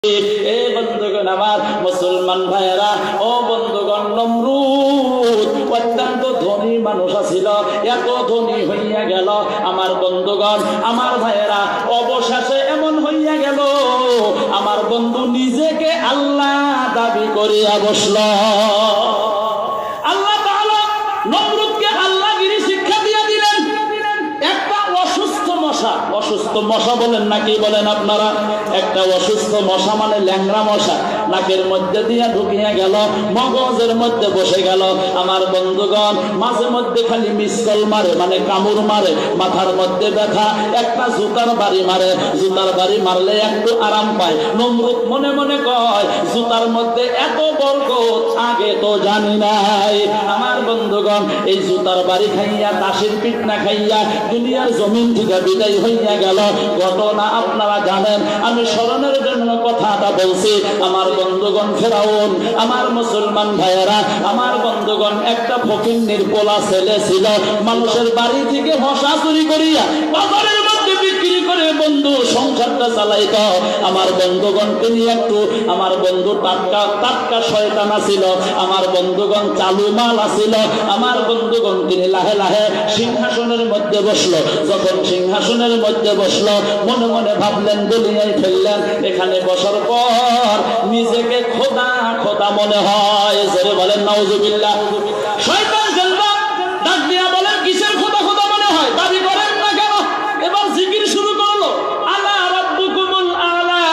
এ বন্ধুগণ আমার মুসলমান ভাইয়েরা, ও বন্ধুগণ, নমরুদ অত্যন্ত ধনী মানুষ ছিল, এত ধনী হইয়া গেল আমার বন্ধুগণ, আমার ভাইয়েরা, অবশেষে এমন হইয়া গেল আমার বন্ধু নিজেকে আল্লাহ দাবি করিয়া বসল। আল্লাহ তাআলা নমরুদকে আল্লাহগিরি শিক্ষা দিয়ে দিলেন। একটা অসুস্থ মশা বলেন নাকি বলেন আপনারা? একটা অসুস্থ মশা মানে ল্যাংড়া মশা নাকের মধ্যে দিয়া ঢুকিয়া গেল, মগজের মধ্যে বসে গেল। আমার বন্ধুগণ, মাঝে মধ্যে খালি মিসকল মারে, মানে কামড় মারে, মাথার মধ্যে ব্যথা, একটা জুতার বাড়ি মারে, জুতার বাড়ি মারলে একটু আরাম পায়। নমরুদ মনে মনে কয়, জুতার মধ্যে এত বরকত আগে তো জানি নাই। আমার বন্ধুগণ, এই জুতার বাড়ি খাইয়া, তাসির পিটনা খাইয়া দুনিয়ার জমিন থেকে বিদায় হইয়া গেল। ঘটনা আপনারা জানেন, আমি স্মরণের জন্য কথাটা বলছি। আমার বন্ধুগণ, ফেরাউন, আমার মুসলমান ভাইয়েরা, আমার বন্ধুগণ, একটা ফকিন্নির পোলা ছেলে ছিল, মানুষের বাড়ি থেকে মশা চুরি করিয়া বাজারের মধ্যে বিক্রি করে বন্ধু সংসারটা চালাইত। আমার বন্ধুগণ, তিনি একটু, আমার বন্ধু টাটকা শয়তান ছিল, আমার বন্ধুগণ চালু মাল আছিল। আমার বন্ধুগণ, তিনি লাহে লাহে সিংহাসনের মধ্যে বসলো। যখন সিংহাসনের মধ্যে বসলো, মনে মনে ভাবলেন, দুনিয়ায় ফেললেন, এখানে বসার পর নিজেকে খোদা খোদা মনে হয়। জোরে বলেন নাউজুবিল্লাহ। শয়তান জেলবা ডাক দিয়া বলেন, কিসের খোদা খোদা মনে হয়? দাবি করেন না কেন? এবার জিকির শুরু করলো, আলা রাব্বুকুমুল আলা,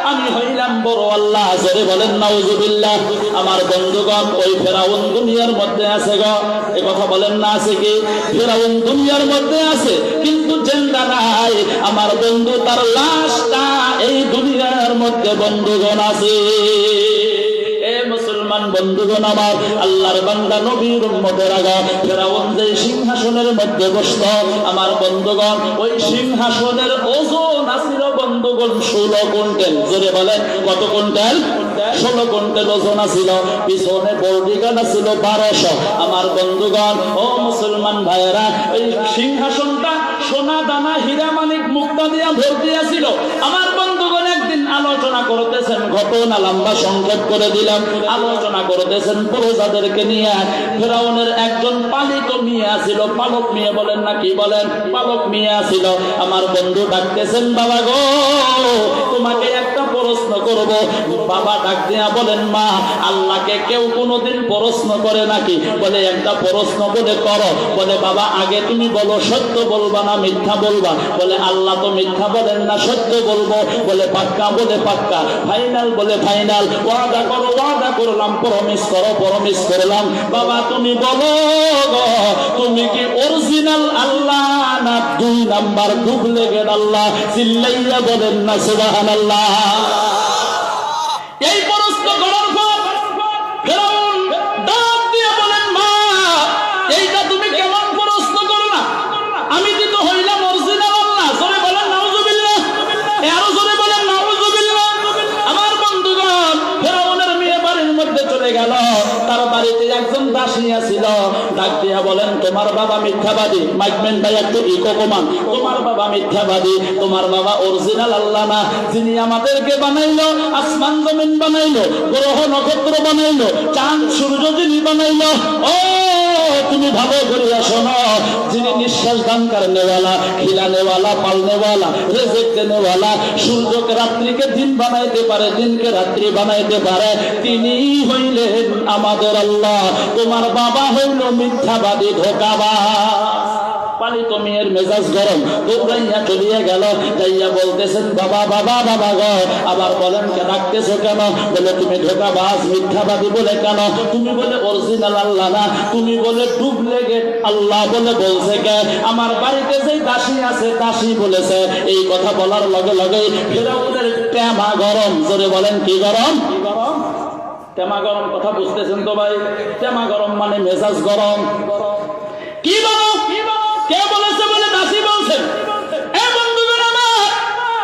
আমি হইলাম বড় আল্লাহ। জোরে বলেন নাউজুবিল্লাহ। আমার বন্ধুগণ, ওই ফেরাউন দুনিয়ার মধ্যে আছে গো, এ কথা বলেন না, আছে কি? ফেরাউন দুনিয়ার মধ্যে আছে, কিন্তু জিন্দা নাই। আমার বন্ধু, তার লাশটা এই দুনিয়ার মধ্যে বন্ধুগণ আছে। এ মুসলমান বন্ধুগণ আমার, আল্লাহর বান্দা নবীর উম্মতের আগে ফেরাউন যে সিংহাসনের মধ্যে বসত, আমার বন্ধুগণ, ওই সিংহাসনের ওজন আছিল বন্ধুগণ 16 কুইন্টাল। জোরে বলেন, কত কুইন্টাল? 16 কুইন্টাল ওজন আছিল। পিছনে বর্ডিগান আছিল 1200। আমার বন্ধুগণ, ও মুসলমান ভাইয়েরা, ওই সিংহাসনটা সোনা দানা হীরা মানিক মুক্তা দিয়া ভর্তি আছিল। আমার বন্ধুগণ, একদিন আলোচনা করতেছেন, ঘটনা লম্বা সংক্ষেপ করে দিলাম, আলোচনা করতেছেন প্রজাদেরকে নিয়ে। ফেরাউনের একজন পালিত মেয়ে আছিল, পালক মেয়ে বলেন না কি বলেন? পালক মেয়ে আছিল। আমার বন্ধু ডাকতেছেন, বাবা গো, তোমাকে একটা প্রশ্ন করব। বাবা ডাক দিয়া বলেন, মা, আল্লাহকে কেউ কোনোদিন প্রশ্ন করে নাকি? বলে, একটা প্রশ্ন বলে করো। বলে, বাবা, আগে তুমি বলো, সত্য বলবা না মিথ্যা বলবা? বলে, আল্লাহ তো মিথ্যা বলেন না, সত্য বলবো। বলে, পাক্কা? বলে, পাক্কা। ফাইনাল? বলে, ফাইনাল। ওয়াদা করো? ওয়াদা করলাম। প্রমিস করো? প্রমিস করলাম। বাবা, তুমি বলো গো, তুমি কি অরিজিনাল আল্লাহ না 2 নাম্বার ডুপ্লিকেট আল্লাহ? চিল্লাইয়া বলেন না সুবহানাল্লাহ। এই প্রশ্ন করার পর ফেরাউন ডাক দিয়ে বলেন, মা, এইটা তুমি কেমন প্রশ্ন করলা? আমি তো হইলাম অরিজিনাল আল্লাহ। জোরে বলেন নাউজুবিল্লাহ। আরো জোরে বলেন নাউজুবিল্লাহ। আমার বন্ধুগণ, ফেরাউনের মেয়ে বাড়ির মধ্যে চলে গেল। তার বাড়িতে একজন দাসী আছিল। ডাক দিয়া বলেন, তোমার বাবা মিথ্যাবাদী। মাইকম্যান ভাই একটু ইকো কমান। তোমার বাবা মিথ্যাবাদী, তোমার বাবা অরিজিনাল আল্লাহ না। যিনি আমাদেরকে বানাইলো, আসমান জমিন বানাইলো, গ্রহ নক্ষত্র বানাইলো, চাঁদ সূর্য যিনি বানাইলো, ও তুমি ভালো করিয়া শোনো, যিনি নিঃশ্বাস দান করনেওয়ালা, খিলানেওয়ালা, পালনেওয়ালা, রিজিক দেনেওয়ালা, সূর্যকে রাত্রিকে দিন বানাইতে পারে, দিনকে রাত্রি বানাইতে পারে, তিনি হইলেন আমাদের আল্লাহ। তোমার বাবা হইল মিথ্যাবাদী, ধোঁকাবাজ। পালিত মেয়ের মেজাজ গরম, দৌড়াইয়া চলিয়ে গেল। যাইয়া বলতেছেন, বাবা বাবা বাবা গো। আবার বলেন, কে ডাকতেছো কেন? বলে, তুমি ধোঁকাবাজ মিথ্যাবাদী বলে কেন? তুমি বলে অরিজিনাল আল্লাহ না, তুমি বলে ডুপ্লিকেট আল্লাহ বলে বলছে কে? আমার বাড়িতে যে দাসী আছে, দাসী বলেছে। এই কথা বলার লগে লগে ফেরাউনের টেমা গরম। জোরে বলেন, কি গরম? টেমা গরম। কথা বুঝতেছেন তো ভাই? টেমা গরম মানে মেজাজ গরম। কি বলো? কে বলেছে? বলে, দাসী বলছেন। এ বন্ধুগণ আমার,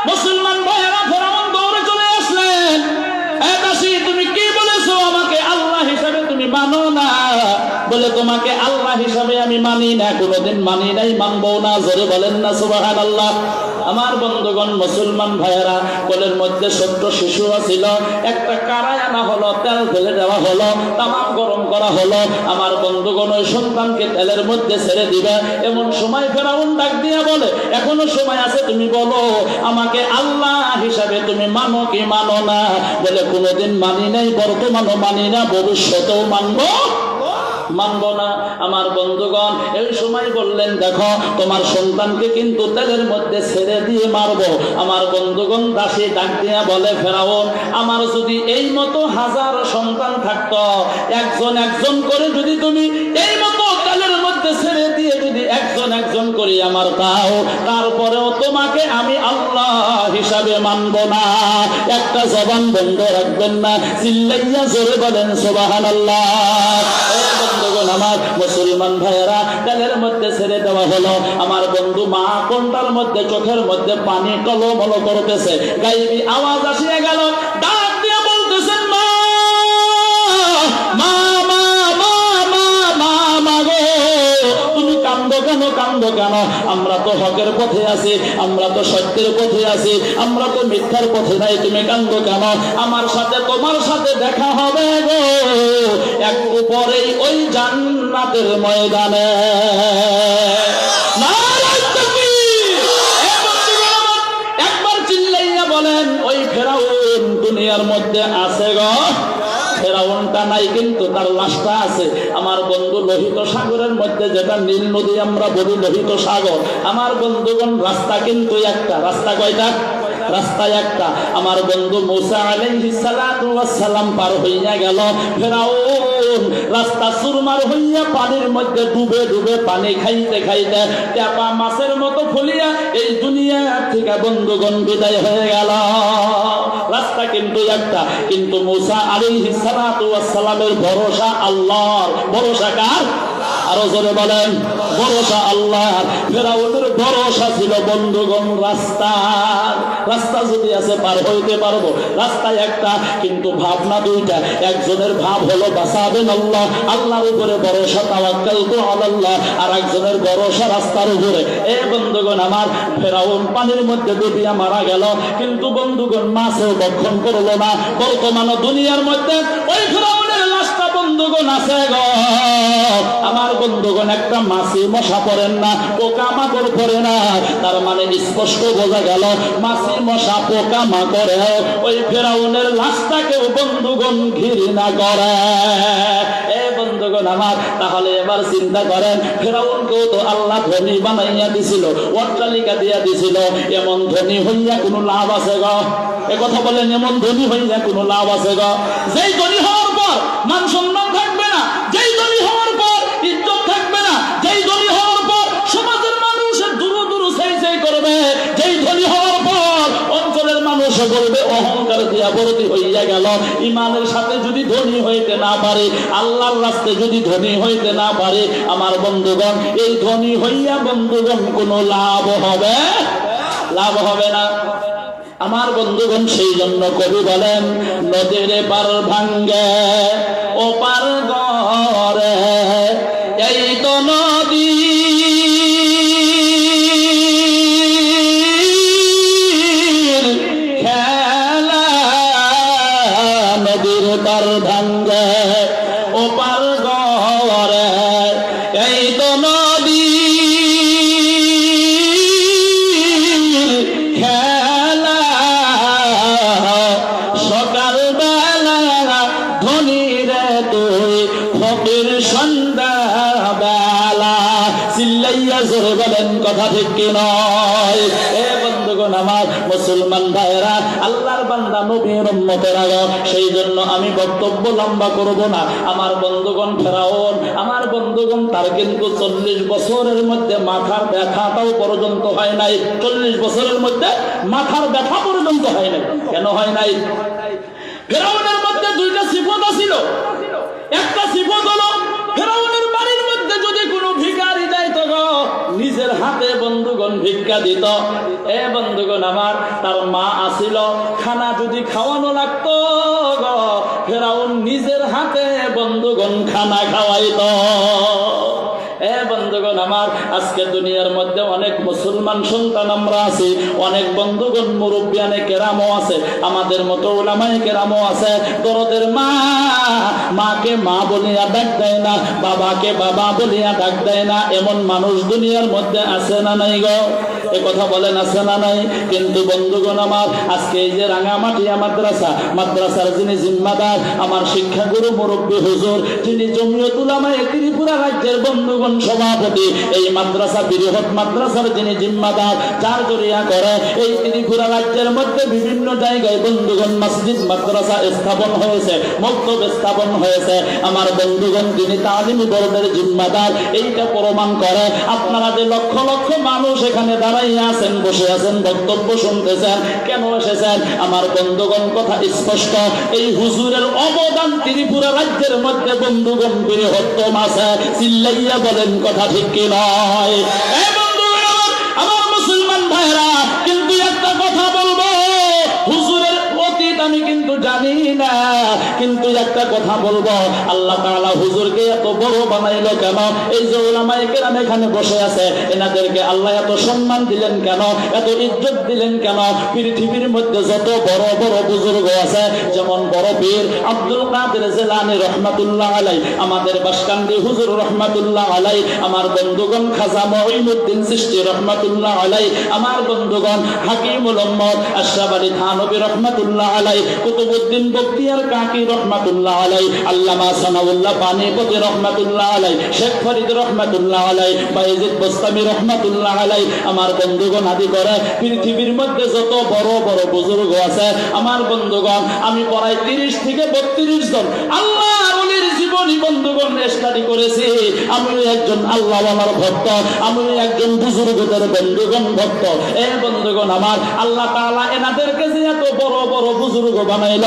মুসলমান ভাইয়েরা, ফেরাউন দৌড়ে চলে আসলেন। এ দাসী, তুমি কি বলেছো? আমাকে আল্লাহ হিসাবে তুমি মানো না। বলে, তোমাকে আল্লাহ হিসাবে আমি মানি না, কোনোদিন মানি নাই, মানবো না। জোরে বলেন না সুবহানাল্লাহ। আমার বন্ধুগণ মুসলমান ভাইয়েরা, কোলের মধ্যে ছোট্ট শিশু ছিল, একটা কারায় আনা হলো, তেল ফেলে দেওয়া হলো, তামাক গরম করা হলো। আমার বন্ধুগণ ওই সন্তানকে তেলের মধ্যে ছেড়ে দিবে, এমন সময় ফেরাউন ডাক দিয়া বলে, এখনো সময় আছে, তুমি বলো আমাকে আল্লাহ হিসাবে তুমি মানো কি মানো না? বলে কোনোদিন মানি নাই, বর্তমানও মানি না, ভবিষ্যতেও মানবো না। আমার বন্ধুগণ এই সময় বললেন, দেখো তোমার সন্তানকে কিন্তু তেলের মধ্যে ছেড়ে দিয়ে মারবো। আমার বন্ধুগণ দাসী ডাক দিয়া বলে, ফেরাউন আমার যদি এই মতো হাজার সন্তান থাকতো, একজন একজন করে যদি তুমি এই মতো তেলের মধ্যে ছেড়ে দিয়ে যদি একজন একজন করে আমার দাও, তারপরেও তোমাকে আমি আল্লাহ হিসাবে মানবো না। একটা জবান বন্ধ রাখবেন না, চিল্লাইয়া জোরে বলেন সুবহানাল্লাহ। বন্ধুগণ আমার মুসলমান ভাইয়েরা, তেলের মধ্যে ছেড়ে দেওয়া হলো। আমার বন্ধু মা কোনটার মধ্যে চোখের মধ্যে পানি টলমল করতেছে, গাইবি আওয়াজ আসিয়া গেল, ডাক দিয়ে বলতেছেন, মা মা মা মা মা মা মা গো, তুমি কান্দো কেন, কান্দো কেন? আমরা তো হকের পথে আছি, আমরা তো সত্যের পথে আছি, আমরা তো মিথ্যার পথে নাই, তুমি কান্দো কেন? আমার সাথে তোমার সাথে দেখা হবে গো একটু পরেই ওই জান্নাতের ময়দানে। একবার চিল্লাইয়া বলেন, ওই ফেরাউন দুনিয়ার মধ্যে আছে গো? ফেরাউনটা নাই, কিন্তু তার লাশটা আছে। আমার বন্ধু লোহিত সাগরের মধ্যে, যেটা নীল নদী আমরা বলি লোহিত সাগর, আমার বন্ধুগণ রাস্তা কিন্তু একটা। রাস্তা কয়টা? রাস্তা একটা। আমার বন্ধু মুসা আলাইহিস সালাতু ওয়াস সালাম পার হইয়া গেল, ফেরাউন রাস্তা সুরমার হইয়া পানির মধ্যে ডুবে ডুবে পানি খাইতে খাইতে চাপা মাছের মতো ফুলিয়া এই দুনিয়া থেকে বন্ধুগণ বিদায় হয়ে গেল। রাস্তা কিন্তু একটা, কিন্তু মুসা আলাইহিস সালাতু ওয়াস সালামের ভরসা আল্লাহর। ভরসা কার? আরো জোরে বলেন, ভরসা আল্লাহর। ফেরাউনের ভরসা ছিল বন্ধুগণ রাস্তার। রাস্তা যদি আছে পার হইতে পারবো, রাস্তা একটা, কিন্তু ভাবনা দুইটা। একজনের ভাব হলো বাঁচাবেন আল্লাহ, আল্লাহর উপরে ভরসা, তাওয়াক্কালতু আলাল্লাহ। আর একজনের ভরসা রাস্তার উপরে। এ বন্ধুগণ আমার, ফেরাউন পানির মধ্যে ডুবিয়া মারা গেল, কিন্তু বন্ধুগণ মাছেও ভক্ষণ করলো না। বর্তমান দুনিয়ার মধ্যে ওই ফেরাউনের লাশটা বন্ধুগণ আছে গো। আমার বন্ধুগণ একটা মাছি মশা পড়েন না, পোকা মাকড় পড়ে না, তার মানে স্পষ্ট বোঝা গেল মাছি মশা পোকা মাকড়ে ওই ফেরাউনের লাশটাকেও বন্ধুগণ ঘৃণা করে। এ বন্ধুগণ আমার, তাহলে এবার চিন্তা করেন, ফেরাউনকেও তো আল্লাহ ধনী বানাইয়া দিছিল, অট্টালিকা দিয়া দিছিল। এমন ধনী হইয়া কোনো লাভ আছে গো? এ কথা বলেন, এমন ধনী হইয়া কোনো লাভ আছে গো? যেই ধনী হওয়ার পর মান সম্মান থাকবে না, যেই ধনী হওয়ার পর ইজ্জত থাকবে না, যেই ধনী হওয়ার পর সমাজের মানুষ দূর দূর সেই করবে, যেই ধনী হওয়ার পর অঞ্চলের মানুষ বলবে অহংকার দিয়া ভর্তি হইয়া গেল। ইমানের সাথে যদি ধনী হইতে না পারে, আল্লাহর রাস্তায় যদি ধনী হইতে না পারে, আমার বন্ধুগণ এই ধনী হইয়া বন্ধুগণ কোনো লাভ হবে? লাভ হবে না। আমার বন্ধুগণ সেই জন্য কবি বলেন, নদীর পার ভাঙ্গে ও পার গড়ে, এই তো নদী খেলা, নদীর পার ভাঙ্গে ও পার গড়ে, এই তো নদী বলেন, কথা ঠিক কি নয়? এ বন্ধুগণ আমার, মুসলমান ভাইয়েরা, আল্লাহর বান্দা নবীর উম্মতেরা, সেই জন্য আমি বক্তব্য লম্বা করব না। আমার বন্ধুগণ ফেরাউন, আমার বন্ধুগণ তার কিন্তু 40 বছরের মধ্যে মাথার ব্যথাটাও পর্যন্ত হয় নাই। 40 বছরের মধ্যে মাথার ব্যথা পর্যন্ত হয় নাই। কেন হয় নাই? ফেরাউনের মধ্যে দুইটা সিফত ছিল। একটা সিফত হলো, ফেরাউনের বাড়ির মধ্যে যদি কোনো ভিখারি যাইতো গো, নিজের হাতে বন্ধুগণ ভিক্ষা দিত। এ বন্ধুগণ আমার, তার মা আসিল, খানা যদি খাওয়ানো লাগতো গো, ফেরাউন নিজের হাতে বন্ধুগণ খানা খাওয়াইত। এ বন্ধুগণ আমার, আজকে দুনিয়ার মধ্যে অনেক মুসলমান সন্তান আমরা আছি, অনেক বন্ধুগণ মুরব্বিয়ানে কেরামও আছে, আমাদের মতো উলামায়ে কেরামও আছে। দরদের মা, মাকে মা বলিয়া ডাক দেয় না, বাবাকে বাবা বলিয়া ডাক দেয় না, এমন মানুষ দুনিয়ার মধ্যে আছে না নাই গো? এ কথা বলেন আছে না নাই? কিন্তু বন্ধুগণ আমার, আজকে এই যে রাঙামাটিয়া মাদ্রাসার যিনি জিম্মাদার, আমার শিক্ষাগুরু মুরব্বী হুজুর, যিনি জমিয়ত উলামায়ে ত্রিপুরা রাজ্যের বন্ধুগণ সভাপতি, এই মাদ্রাসা বৃহৎ মাদ্রাসার যিনি জিম্মাদার, যার জরিয়া করে এই ত্রিপুরা রাজ্যের মধ্যে বিভিন্ন জায়গায় বন্ধুগণ মসজিদ মাদ্রাসা স্থাপন হয়েছে, মক্তব স্থাপন হয়েছে। আমার বন্ধুগণ, তিনি তালিমি বোর্ডের জিম্মাদার, এইটা প্রমাণ করে। আপনারা যে লক্ষ লক্ষ মানুষ এখানে দাঁড়াইয়া আছেন, বসে আছেন, বক্তব্য শুনতেছেন, কেন এসেছেন? আমার বন্ধুগণ, কথা স্পষ্ট, এই হুজুরের অবদান ত্রিপুরা রাজ্যের মধ্যে বন্ধুগণ বৃহত্তম আছে। চিল্লাইয়া বলেন কথা ঠিক কি নয়? এই বন্ধুগণ, আমার মুসলমান ভাইরা, কিন্তু একটা কথা বলবো, হুজুরের অতীত আমি কিন্তু জানি না, কিন্তু একটা কথা বলবো, আল্লাহ তাআলা হুজুরকে এত বড় বানাইলো কেন? এই যে উলামায়ে কেরাম এখানে বসে আছে, এনাদেরকে আল্লাহ এত সম্মান দিলেন কেন, এত ইজ্জত দিলেন কেন? পৃথিবীর মধ্যে যত বড় বড় বুজুর্গ আছে, যেমন বড় পীর আব্দুল কাদের জিলানী রহমাতুল্লাহ আলাই, আমাদের বাসকান্দি হুজুর রহমাতুল্লাহ আলাই, আমার বন্ধুগণ খাজা মঈনুদ্দিন চিশতি রহমাতুল্লাহ আলাই, আমার বন্ধুগণ হাকিমুল উম্মত আশরাফ আলী থানভী রহমাতুল্লাহ আলাই, কুতুবউদ্দিন বখতিয়ার কাকি রহমাতুল্লাহ আলাই, আল্লামা সানাউল্লাহ পানিপতি রহমাতুল্লাহ আলাই, শেখ ফরিদ রহমাতুল্লাহ আলাই, বাইজিদ বোস্তামি রহমাতুল্লাহ আলাই, আমার বন্ধুগণ আদি করে পৃথিবীর মধ্যে যত বড় বড় বুজুর্গ আছে, আমার বন্ধুগণ আমি প্রায় 30 থেকে 32 জন আল্লাহ ওলির জীবনী বন্ধুগণ স্টাডি করেছি। আমিও একজন আল্লাহওয়ালার ভক্ত, আমিও একজন বুজুর্গদের বন্ধুগণ ভক্ত। এ বন্ধুগণ আমার, আল্লাহ তাআলা এনাদেরকে যে এত বড় বড় বুজুর্গ বানাইল,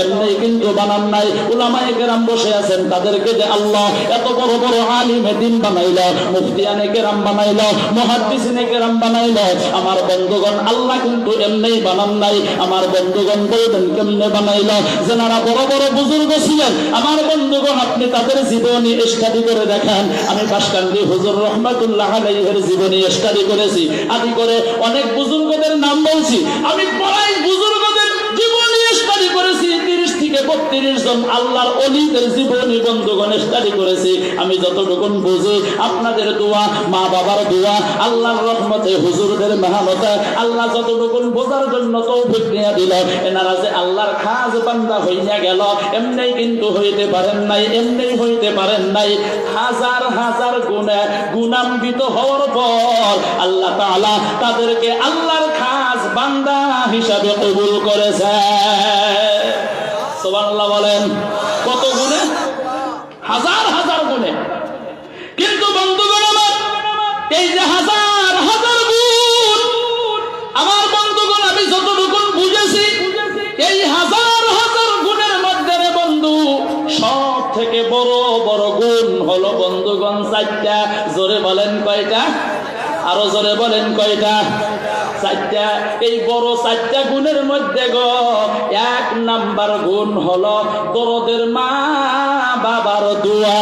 এমনি কিন্তু বানান নাই। উলামায়ে কেরাম বসে আছেন, তাদেরকে যে আল্লাহ এত বড় বড় আলিমে দ্বীন বানাইল, মুফতিয়ানে কেরাম বানাইল, মুহাদ্দিসিনে কেরাম বানাইল, আমার বন্ধুগণ আল্লাহ কিন্তু এমনি বানান নাই। আমার বন্ধুগণ বলবেন কেমনে বানাইল? যারা বড় বড় বুজুর্গ ছিলেন, আমার বন্ধুগণ আপনি তাদের জীবনী স্টাডি করে দেখেন। আমি বাসকান্দি হুজুর রহমাতুল্লাহ আলাইহির জীবনী স্টাডি করেছি, আদি করে অনেক বুজুর্গদের নাম বলছি। আমি প্রায় বুজুর্গদের জীবনী স্টাডি করেছি, 30 থেকে 32 জন আল্লাহর ওলিদের জীবনী বন্ধুগণ স্টাডি করেছি। আমি যতটুকু বুঝি, আপনাদের দোয়া, মা বাবার দোয়া, আল্লাহর রহমতে, হুজুরদের মেহনতে আল্লাহ যতটুকু বোঝার জন্য তৌফিক দিয়ে দিল। এনারা যে আল্লাহর খাস বান্দা হইয়া গেল, এমনি কিন্তু হইতে পারেন নাই, এমনি হইতে পারেন নাই। হাজার হাজার গুণান্বিত হওয়ার পর আল্লাহ তাআলা তাদেরকে আল্লাহর খাস বান্দা হিসাবে কবুল করেছে। সুবহানাল্লাহ বলেন। কত গুণে? হাজার হাজার গুণে। কিন্তু বন্ধুগণ আমার, এই যে হাজার হাজার গুণ, আমার বন্ধুগণ আমি যতটুকু বুঝেছি, এই হাজার হাজার গুণের মধ্যে রে বন্ধু, সব থেকে বড় বড় গুণ হলো বন্ধুগণ 4টা। জোরে বলেন কয়টা? আরো জোরে বলেন কয়টা? 4টা। এই বড় 4টা গুণের মধ্যে গো, 1 নাম্বার গুণ হলো দরদের মা বাবার দোয়া।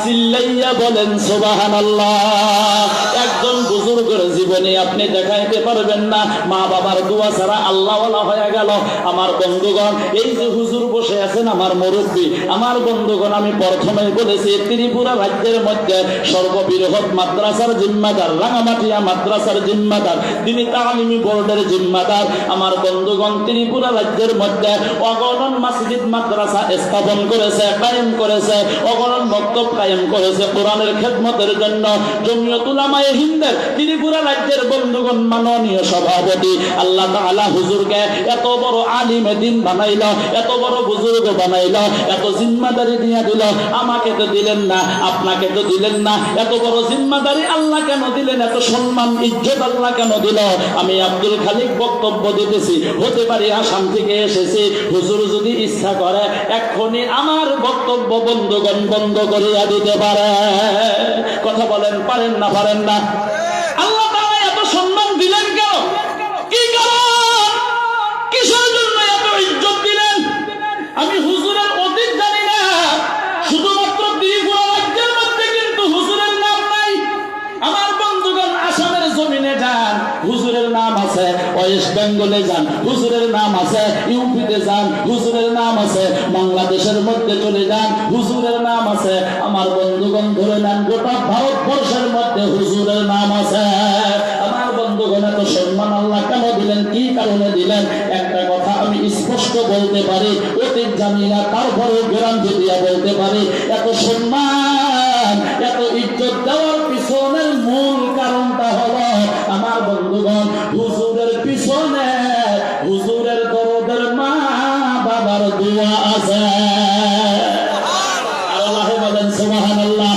চিল্লাইয়া বলেন সুবহানাল্লাহ। একজন বুজুর্গের জীবনে আপনি দেখাইতে পারবেন না মা বাবার দোয়া ছাড়া আল্লাহওয়ালা হয়ে গেল। আমার বন্ধুগণ, এই যে হুজুর বসে আছেন, আমার মুরব্বী, আমার বন্ধুগণ আমি প্রথমেই বলেছি, ত্রিপুরা রাজ্যের মধ্যে সর্ববৃহৎ মাদ্রাসার জিম্মাদার, রাঙামাটিয়া মাদ্রাসার জিম্মাদার, তিনি তালিমি বোর্ডের জিম্মাদার। আমার বন্ধুগণ, ত্রিপুরা রাজ্যের মধ্যে অগণন মসজিদ মাদ্রাসা স্থাপন করেছে, কায়েম করেছে, অগণন মক্তব কায়েম করেছে কোরআনের খেদমতের জন্য। জমিয়ত উলামায়ে হিন্দের ত্রিপুরা রাজ্যের বন্ধুগণ মাননীয় সভাপতি, আল্লাহ তাআলা হুজুরকে এত বড় আলিমে দ্বীন বানাইল, এত বড় বুজুর্গ বানাইল, এত জিম্মাদারি দিয়ে দিল। আমাকে তো দিলেন না, আপনাকে তো দিলেন না। এত বড় জিম্মাদারি আল্লাহ কেন দিলেন? এত সম্মান ইজ্জত আল্লাহ কেন দিল? আমি আব্দুল খালিক বক্তব্য দিতেছি, হতে পারি আসাম থেকে এসেছি, হুজুর যদি ইচ্ছা করে এক্ষুনি আমার বক্তব্য বন্ধুগণ বন্ধ করিয়া দিতে পারে। কথা বলেন, পারেন না? পারেন না? আল্লাহ তাআলা এত সম্মান দিলেন কেন? কি কারণ? কিসের জন্য এত ইজ্জত দিলেন? আমি হুজুরের অতীত জানি না, শুধুমাত্র ত্রিপুরা রাজ্যের মধ্যে কিন্তু হুজুরের নাম নাই। নাম আছে, বাংলাদেশের মধ্যে চলে যান হুজুরের নাম আছে। আমার বন্ধুগণ ধরে নেন গোটা ভারতবর্ষের মধ্যে হুজুরের নাম আছে। আমার বন্ধুগণ এত সম্মান আল্লাহ কেন দিলেন, কি কারণে দিলেন? একটা কথা আমি স্পষ্ট বলতে পারি, অতীত জানি না, তারপরেও গ্যারান্টি দিয়া বলতে পারি, এত সম্মান এত ইজ্জত দেওয়ার পিছনের মূল কারণটা হলো আমার বন্ধুগণ হুজুরের পিছনে হুজুরের দরদের মা বাবার দোয়া আছে। আল্লাহ বলেন সুবহানাল্লাহ।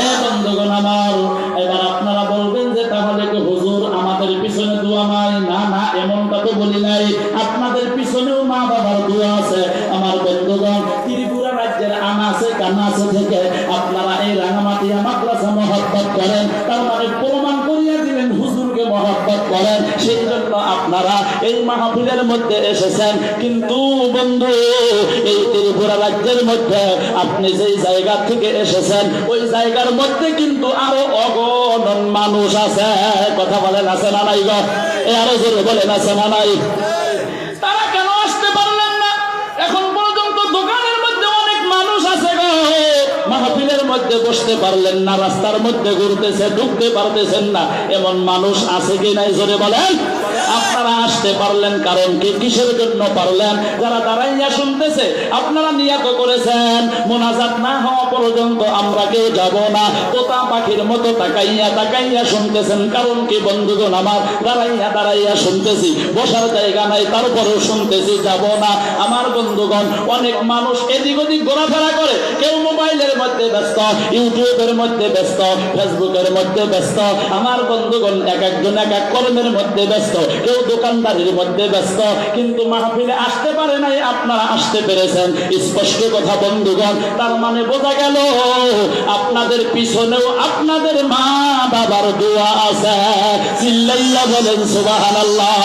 এ বন্ধুগণ আমার, এবার আপনারা বলবেন যে তাহলে কি হুজুর আমাদের পিছনে দোয়া নাই? না না, এমনটা তো বলি নাই, আপনাদের পিছনেও মা বাবার দোয়া আছে। আমার বন্ধুগণ ত্রিপুরা রাজ্যের আনাচে কানাচে থেকে আপনারা এই রাঙামাটিয়া মাদ্রাসা মহব্বত করেন, তার মানে প্রমাণ করিয়া দিলেন হুজুরকে মহব্বত করেন, সেই জন্য আপনারা এই মাহফিলের মধ্যে এসেছেন। কিন্তু বন্ধু, এই ত্রিপুরা রাজ্যের মধ্যে আপনি যেই জায়গা থেকে এসেছেন ওই জায়গার মধ্যে কিন্তু আরো অগণন মানুষ আছে। কথা বলেন আছে না নাই গো? আরো জোরে বলেন আছে না নাই? তারা কেন আসতে পারলেন না? এখন পর্যন্ত দোকানের মধ্যে অনেক মানুষ আছে গো, মাহফিলের মধ্যে বসতে পারলেন না, রাস্তার মধ্যে ঘুরতেছে, ঢুকতে পারতেছেন না, এমন মানুষ আছে কি নাই? জোরে বলেন। আপনারা আসতে পারলেন কারণ কি? কিসের জন্য পারলেন? যারা দাঁড়াইয়া শুনতেছে, আপনারা নিয়ত করেছেন মোনাজাত না হওয়া পর্যন্ত আমরা কেউ যাব না, তোতা পাখির মতো তাকাইয়া তাকাইয়া শুনতেছেন। কারণ কি বন্ধুগণ আমার, দাঁড়াইয়া দাঁড়াইয়া শুনতেছি, বসার জায়গা নাই, তারপরেও শুনতেছি, যাব না। আমার বন্ধুগণ অনেক মানুষ এদিক ওদিক ঘোরাফেরা করে, কেউ মোবাইলের মধ্যে ব্যস্ত, ইউটিউবের মধ্যে ব্যস্ত, ফেসবুকের মধ্যে ব্যস্ত। আমার বন্ধুগণ এক একজন এক এক কর্মের মধ্যে ব্যস্ত, কেউ দোকানদারির মধ্যে ব্যস্ত, কিন্তু মাহফিলে আসতে পারে নাই, আপনারা আসতে পেরেছেন। স্পষ্ট কথা বন্ধুগণ, তার মানে বোঝা গেল আপনাদের পিছনেও আপনাদের মা বাবার দোয়া আছে। চিল্লাইয়া বলেন সুবহানাল্লাহ।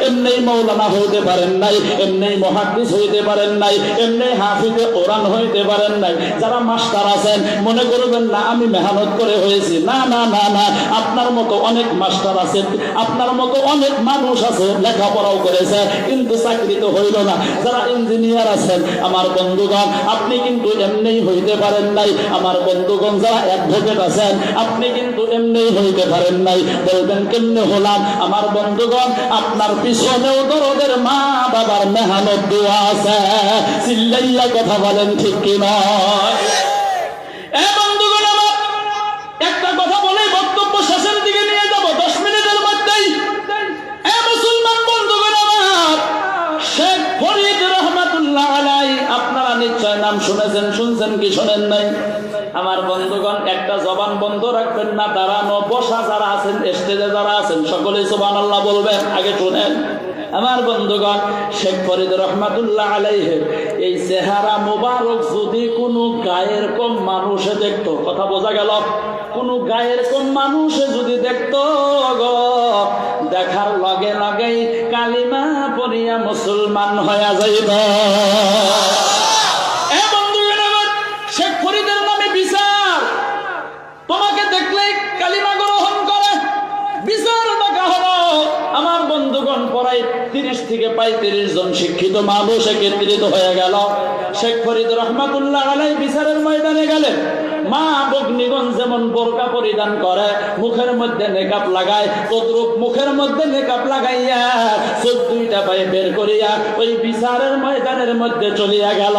এমনি মৌলানা হইতে পারেন নাই, এমনি মুহাদ্দিস হইতে পারেন নাই, এমনি হাফিজে কোরআন হইতে পারেন নাই। যারা মাস্টার আছেন মনে করবেন না আমি মেহনত করে হয়েছি, না না না না, আপনার মতো অনেক মাস্টার আছেন, আপনার মতো অনেক মানুষ আছে লেখাপড়াও করেছে কিন্তু চাকরি তো হইল না। যারা ইঞ্জিনিয়ার আছেন আমার বন্ধুগণ, আপনি কিন্তু এমনি হইতে পারেন নাই। আমার বন্ধুগণ যারা অ্যাডভোকেট আছেন, আপনি কিন্তু এমনি হইতে পারেন নাই। বলবেন কেমনে হলাম? আমার বন্ধুগণ আপনার পিছনেও দরদের মা বাবার মেহনত দোয়া আছে। চিল্লাইয়া কথা বলেন ঠিক কি নয়? এ বন্ধুগণ আমার, একটা কথা বলে বক্তব্য শেষের দিকে নিয়ে যাব 10 মিনিটের মধ্যেই। এ মুসলমান বন্ধুগণ আমার, শেখ ফরিদ রহমাতুল্লাহ আলাইহি আপনারা নিশ্চয় নাম শুনেছেন, শুনছেন কি শোনেন নাই? আমার বন্ধুগণ একটা জবান বন্ধ রাখবেন না, দাঁড়ানো বসা যারা আছেন, স্টেজে যারা আছেন, সকলে সুবহানাল্লাহ বলবেন। আগে শুনেন আমার বন্ধুগণ, শেখ ফরিদ রহমাতুল্লাহ আলাইহি এই চেহারা মোবারক যদি কোনো গায়ের কম মানুষে দেখতো, কথা বোঝা গেল? কোনো গায়ের কম মানুষে যদি দেখতো গো, দেখার লগে লগেই কালিমা পড়িয়া মুসলমান হয়ে যাইত। শেখ ফরিদের নামে বিচার, তোমাকে দেখলেই কালিমা গ্রহণ করে, বিচার ডাকা হলো। আমার বন্ধুগণ পড়াই 30 থেকে 35 জন শিক্ষিত মানুষ একত্রিত হয়ে গেল। শেখ ফরিদ রহমাতুল্লাহ আলাইহি বিচারের ময়দানে গেলেন। মা বগ্নিগণ যেমন বোরকা পরিধান করে, মুখের মধ্যে নেকাব লাগায়, তদ্রূপ মুখের মধ্যে নেকাব লাগাইয়া 14টা পায়ে বের করিয়া ওই বিচারের ময়দানের মধ্যে চলিয়া গেল।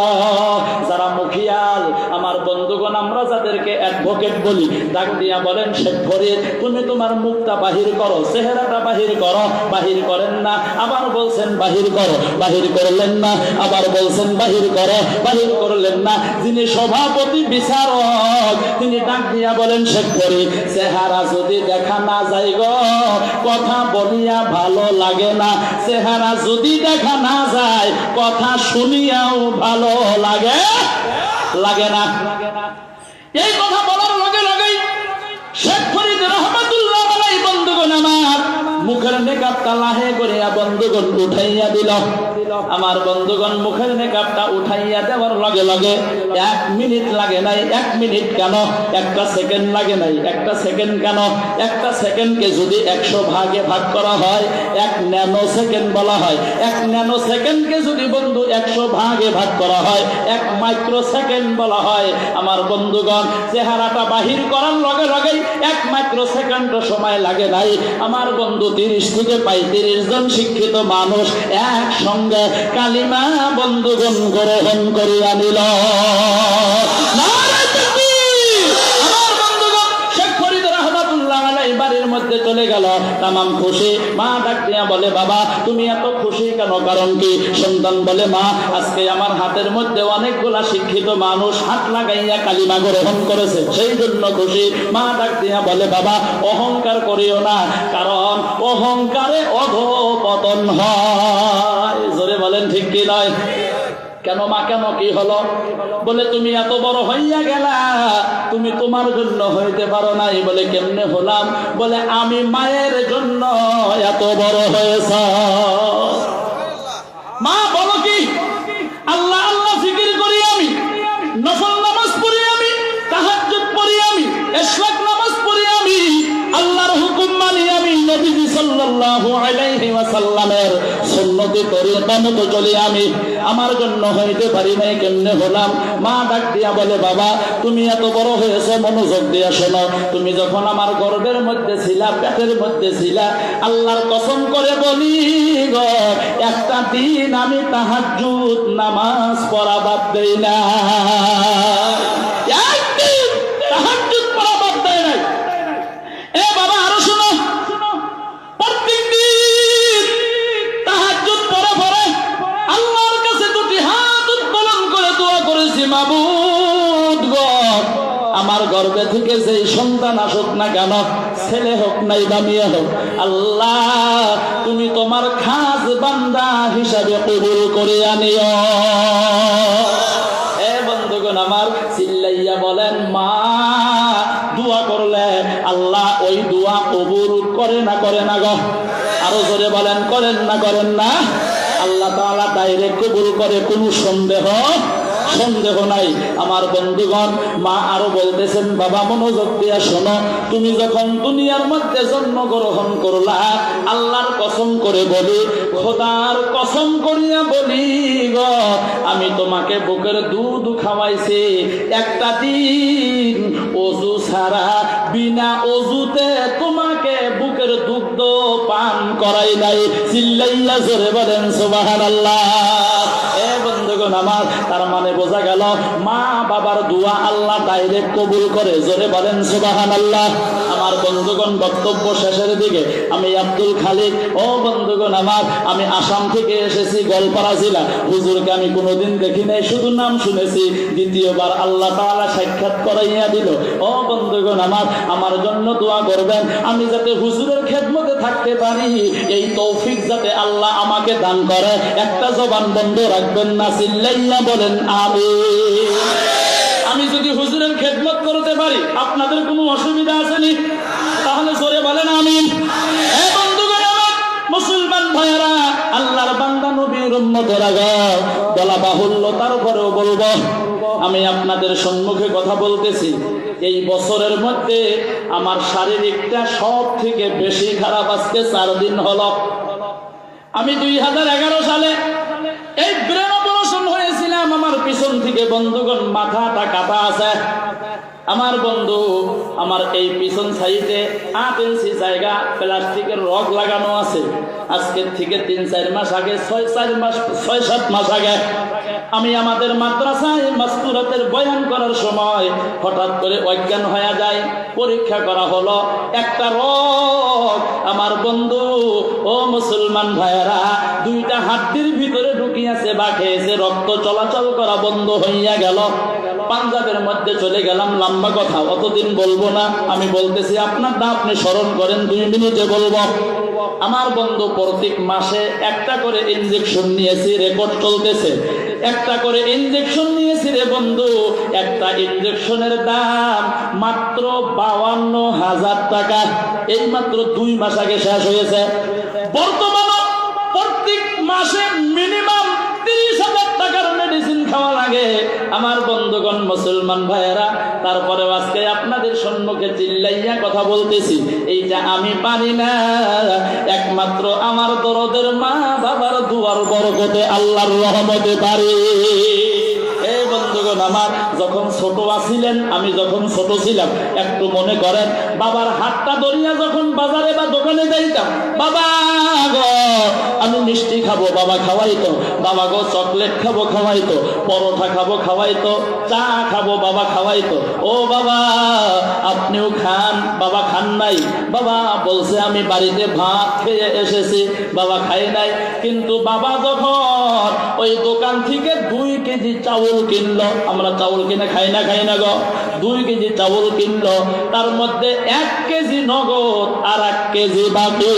যারা মুখিয়াল আমার বন্ধুগণ, আমরা যাদেরকে অ্যাডভোকেট বলি, ডাক দিয়া বলেন শেখ ফরিদ তুমি তোমার মুখটা বাহির করো, চেহারাটা বাহির করো। বাহির করেন না, আবার বলছেন বাহির করো, বাহির করলেন না, আবার বলছেন বাহির করো, বাহির করলেন না। যিনি সভাপতি বিচারক তিনি ডাক দিয়া বলেন শেখ ফরিদ চেহারা যদি দেখা না যায় গো, কথা বলিয়া ভালো লাগে না। চেহারা যদি দেখা না যায়, কথা শুনিয়াও ভালো লাগে না। এই কথা বলার লগে লগেই শেখ ফরিদ রহমাতুল্লাহ আলাইহি বন্ধুগণ আমার মুখের নেকাবটা লাহে করিয়া বন্ধুগণ উঠাইয়া দিল। আমার বন্ধুগণ মুখের নেকাবটা উঠাইয়া দেওয়ার লগে লগে 1 মিনিট লাগে নাই। 1 মিনিট কেন, 1টা সেকেন্ড লাগে নাই। 1টা সেকেন্ড কেন, 1টা সেকেন্ডকে যদি 100 ভাগে ভাগ করা হয় 1 ন্যানো সেকেন্ড বলা হয়। 1 ন্যানো সেকেন্ডকে যদি বন্ধু 100 ভাগে ভাগ করা হয় 1 মাইক্রো সেকেন্ড বলা হয়। আমার বন্ধুগণ, চেহারাটা বাহির করার লগে লগেই 1 মাইক্রো সেকেন্ড সময় লাগে নাই। আমার বন্ধু 30 থেকে 35 জন শিক্ষিত মানুষ একসঙ্গে কালিমা বন্ধুগণ গ্রহণ করিয়া নিল। বাড়ির মধ্যে চলে গেল, তামাম খুশি। মা ডাক দিয়া বলে, বাবা তুমি এত খুশি কেন, কারণ কি? সন্তান বলে, মা আজকে আমার হাতের মধ্যে অনেকগুলা শিক্ষিত মানুষ হাত লাগাইয়া কালিমা গ্রহণ করেছে, সেই জন্য খুশি। মা ডাক দিয়া বলে, বাবা অহংকার করিও না, কারণ অহংকারে অধঃপতন হয়। জোরে বলেন ঠিক কি নয়? কেন মা, কেন কি হলো? বলে, তুমি এত বড় হইয়া গেলা, তুমি তোমার জন্য হইতে পারো নাই। বলে, কেমনে হলাম? বলে, আমি মায়ের জন্য এত বড় হয়েছ। মা বলো কি? আল্লাহ আল্লাহ জিকির করি আমি, নফল নামাজ পড়ি আমি, তাহাজ্জুদ পড়ি আমি, ইশরাক নামাজ পড়ি আমি, আল্লাহর হুকুম মানি আমি, নবীজি সাল্লাল্লাহু আলাইহি ওয়াসাল্লামের সুন্নতি তরিকা মতো চলি আমি, আমার জন্য হইতে পারি নাই, কেমনে হলাম? মা ডাক দিয়া বলে, বাবা তুমি এত বড় হয়েছে, মনোযোগ দিয়া শোনো। তুমি যখন আমার গর্ভের মধ্যে ছিলা, পেটের মধ্যে ছিলা, আল্লাহর কসম করে বলি গো, একটা দিন আমি তাহাজ্জুদ নামাজ পড়া বাদ দেই না। একদিন তাহাজ্জুদ পড়া বাদ দেই নাই। এ বাবা আরো শোনো, প্রত্যেকদিন তাহাজ্জুদ পড়া পড়ে আল্লাহর কাছে দুটি হাত উত্তোলন করে দোয়া করেছি, মাবুদ গো, আমার গর্ভে থেকে যেই সন্তান আসুক না কেন, ছেলে হোক নাই বা মেয়ে হোক, আল্লাহ তুমি তোমার খাস বান্দা হিসাবে কবুল করে আনিও। এ বন্ধুগণ আমার, চিল্লাইয়া বলেন, মা দোয়া করলে আল্লাহ ওই দোয়া কবুল করে না, করে না গো? আরো জোরে বলেন, করেন না, করেন না? আল্লাহ তাআলা ডাইরেক্ট কবুল করে, কোনো সন্দেহ নাই। আমার বন্ধুগণ, মা আরো বলতেছেন, বাবা মনোযোগ দিয়া শোনো, তুমি যখন দুনিয়ার মধ্যে জন্মগ্রহণ করলা, আল্লাহর কসম করে বলি, খোদার কসম করিয়া বলি গো, আমি তোমাকে বুকের দুধ খাওয়াইছি, একটা দিন ওযু ছাড়া বিনা ওযুতে তোমাকে বুকের দুগ্ধ পান করাই নাই। চিল্লাইয়া জোরে বলেন সুবহানাল্লাহ। এ বন্ধুগণ আমার, তার মানে বোঝা গেল মা বাবার দোয়া আল্লাহ ডাইরেক্ট কবুল করে। জোরে বলেন সুবহানাল্লাহ। আমার বন্ধুগণ, বক্তব্য শেষের দিকে। আমি আব্দুল খালিক। ও বন্ধুগণ আমার, আমি আসাম থেকে এসেছি, গোয়ালপাড়া জেলা। হুজুরকে আমি কোনোদিন দেখি নাই, শুধু নাম শুনেছি। দ্বিতীয়বার আল্লাহ তাআলা সাক্ষাৎ করাইয়া দিল। ও বন্ধুগণ আমার, আমার জন্য দোয়া করবেন, আমি যাতে হুজুরের খেদমতে থাকতে পারি, এই তৌফিক যাতে আল্লাহ আমাকে দান করে। একটা জবান বন্ধ রাখবেন না, চিল্লাইয়া বলেন আমিন। আমি যদি হুজুরের খেদমত করতে পারি, আপনাদের কোনো অসুবিধা আছে নি? তাহলে জোরে বলেন আমিন। এই বন্ধুগণ আমার, মুসলমান ভাইয়েরা, আল্লাহর বান্দা নবীর উম্মতেরা গো, বলা বাহুল্য, তারপরেও বলবো, আমি আপনাদের সম্মুখে কথা বলতেছি। এই বছরের মধ্যে আমার শারীরিকটা সব থেকে বেশি খারাপ। আজকে 4 দিন হলো। আমি 2011 সালে এই ব্রেন অপারেশন হয়েছিলাম। আমার পিছন থেকে বন্ধুগণ মাথাটা কাটা আছে। আমার বন্ধু, আমার এই পিছন সাইডে 8 ইঞ্চি জায়গা প্লাস্টিকের রগ লাগানো আছে। আজকের থেকে 3-4 মাস আগে, 6-7 মাস আগে আমি আমাদের মাদ্রাসায় মাস্তুরাতের বয়ান করার সময় হঠাৎ করে অজ্ঞান হয়ে যায়। পরীক্ষা করা হলো, একটা রগ আমার বন্ধু, ও মুসলমান ভাইয়েরা, 2টা হাড্ডির ভিতরে ঢুকিয়াছে বা খেয়েছে, রক্ত চলাচল করা বন্ধ হইয়া গেল। পাঞ্জাবের মধ্যে চলে গেলাম। লম্বা কথা, অতদিন বলবো না। আমি বলতেছি, আপনার না আপনি স্মরণ করেন, 2 মিনিটে বলবো। আমার বন্ধু প্রত্যেক মাসে একটা করে ইনজেকশন নিয়েছি, রেকর্ড চলতেছে। একটা করে ইনজেকশন নিয়েছি রে বন্ধু। একটা ইনজেকশনের দাম মাত্র 52,000 টাকা। এই মাত্র 2 মাস আগে শেষ হয়েছে। বর্তমানে প্রত্যেক মাসে মিনিমাম 30,000 টাকার মেডিসিন খাওয়া লাগে। আমার বন্ধুগণ মুসলমান ভাইয়েরা, তারপরে আজকে আপনাদের সম্মুখে চিল্লাইয়া কথা বলতেছি, এইটা আমি পারি না, একমাত্র আমার দরদের মা বাবার দুয়ার বরকতে আল্লাহর রহমতে পারে। এই বন্ধুগণ আমার, যখন ছোট আছিলেন, আমি যখন ছোট ছিলাম, একটু মনে করেন বাবার হাতটা ধরিয়া যখন বাজারে বা দোকানে যাইতাম, বাবা গো আমি মিষ্টি খাবো, বাবা খাওয়াইতো, বাবা গো চকলেট খাবো খাওয়াইতো, পরোটা খাবো খাওয়াইতো, চা খাবো বাবা খাওয়াইতো, ও বাবা আপনিও খান, বাবা খান নাই, বাবা বলছে আমি বাড়িতে ভাত খেয়ে এসেছি, বাবা খাই নাই। কিন্তু বাবা যখন ওই দোকান থেকে 2 কেজি চাউল কিনলো, আমরা চাউল কিনে খাই না গো, 2 কেজি চাউল কিনলো, তার মধ্যে 1 কেজি নগদ আর 1 কেজি বাকি।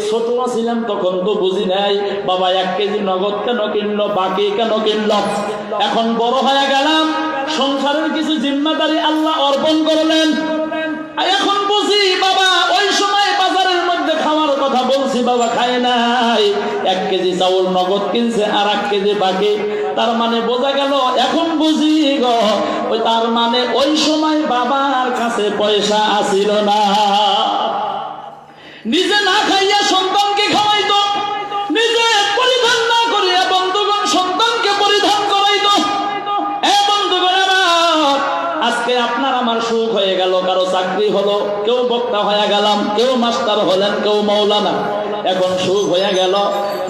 ছোট ছিলাম তখন তো বুঝি নাই বাবা 1 কেজি নগদ কেন কিনলো, বাকি কেন কিনলো। এখন বড় হয়ে গেলাম, সংসারের কিছু জিম্মাদারি আল্লাহ অর্পণ করলেন, এখন বুঝি বাবা ওই সময় বাজারের মধ্যে খাওয়ার কথা বলছি, বাবা খায় নাই, 1 কেজি চাউল নগদ কিনছে আর 1 কেজি বাকি। তার মানে বোঝা গেল, এখন বুঝি গো, ওই তার মানে ওই সময় বাবার কাছে পয়সা আসিল না, নিজে না খাইয়া সন্তানকে খাওয়াইতো, নিজে পরিধান না করিয়া বন্ধুগণ সন্তানকে পরিধান করাইতো। বন্ধুগণ আমার, আজকে আপনার আমার সুখ হয়ে গেল, কারো চাকরি হলো, কেউ বক্তা হয়ে গেলাম, কেউ মাস্টার হলেন, কেউ মৌলানা, এখন সুখ হয়ে গেল।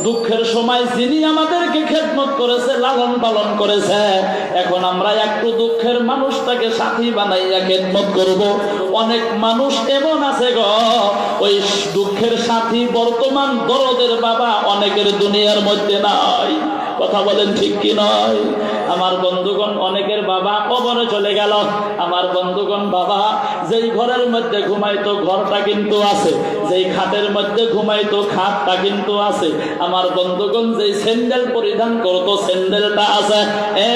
দুঃখের সময় যিনি আমাদেরকে খেদমত করেছে, লালন পালন করেছে, এখন আমরা একটু দুঃখের মানুষটাকে সাথী বানাইয়া খেদমত করব। অনেক মানুষ এমন আছে গো, ওই দুঃখের সাথী বর্তমান দরদের বাবা অনেকের দুনিয়ার মধ্যে নাই। কথা বলেন ঠিক কি নয়? আমার বন্ধুগণ অনেকের বাবা কবরে চলে গেল, আমার বন্ধুগণ বাবা যেই ঘরের মধ্যে ঘুমাইতো ঘরটা কিন্তু আছে, যেই খাটের মধ্যে ঘুমাইতো খাটটা কিন্তু আছে, আমার বন্ধুগণ যেই স্যান্ডেল পরিধান করতো স্যান্ডেলটা আছে,